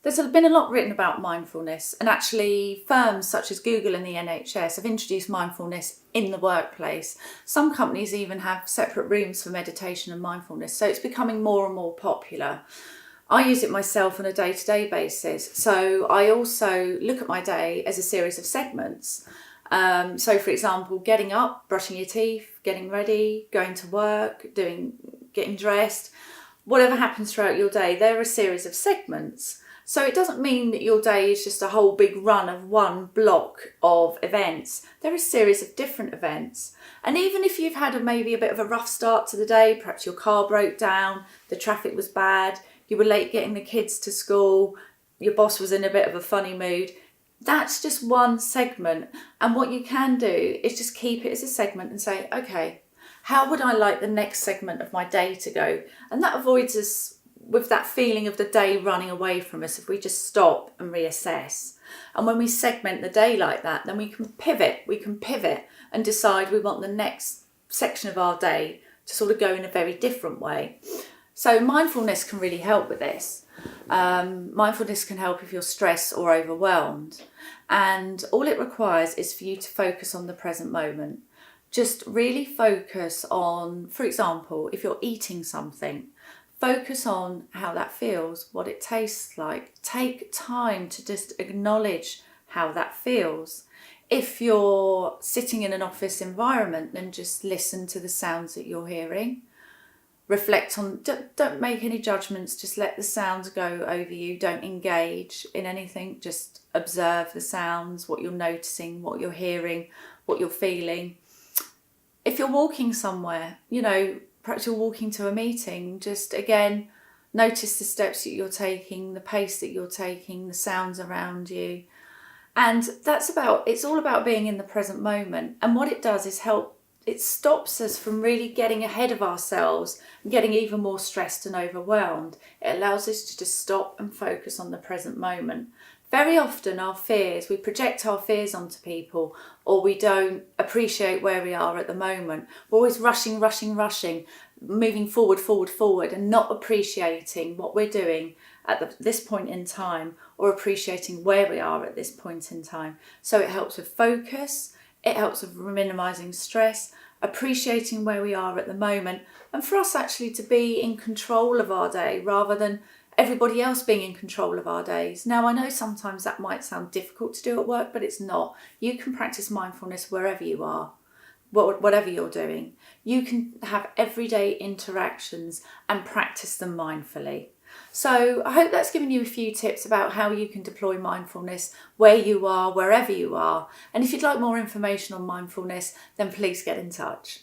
There's been a lot written about mindfulness, and actually firms such as Google and the NHS have introduced mindfulness in the workplace. Some companies even have separate rooms for meditation and mindfulness, so it's becoming more and more popular. I use it myself on a day-to-day basis, so I also look at my day as a series of segments. So for example, getting up, brushing your teeth, getting ready, going to work, getting dressed, whatever happens throughout your day, they're a series of segments. So it doesn't mean that your day is just a whole big run of one block of events. They're a series of different events. And even if you've had maybe a bit of a rough start to the day, perhaps your car broke down, the traffic was bad, you were late getting the kids to school, your boss was in a bit of a funny mood, that's just one segment. And what you can do is just keep it as a segment and say, okay, how would I like the next segment of my day to go? And that avoids us with that feeling of the day running away from us if we just stop and reassess. And when we segment the day like that, then we can pivot and decide we want the next section of our day to sort of go in a very different way. So mindfulness can really help with this. Mindfulness can help if you're stressed or overwhelmed. And all it requires is for you to focus on the present moment. Just really focus on, for example, if you're eating something, focus on how that feels, what it tastes like. Take time to just acknowledge how that feels. If you're sitting in an office environment, then just listen to the sounds that you're hearing. Reflect on, don't make any judgments, just let the sounds go over you. Don't engage in anything, just observe the sounds, what you're noticing, what you're hearing, what you're feeling. If you're walking somewhere, perhaps you're walking to a meeting, just again, notice the steps that you're taking, the pace that you're taking, the sounds around you. And it's all about being in the present moment. And what it does is it stops us from really getting ahead of ourselves and getting even more stressed and overwhelmed. It allows us to just stop and focus on the present moment. Very often we project our fears onto people, or we don't appreciate where we are at the moment. We're always rushing, moving forward, and not appreciating what we're doing at this point in time, or appreciating where we are at this point in time. So it helps with focus, it helps with minimising stress, appreciating where we are at the moment, and for us actually to be in control of our day rather than everybody else being in control of our days. Now, I know sometimes that might sound difficult to do at work, but it's not. You can practice mindfulness wherever you are, whatever you're doing. You can have everyday interactions and practice them mindfully. So I hope that's given you a few tips about how you can deploy mindfulness where you are, wherever you are. And if you'd like more information on mindfulness, then please get in touch.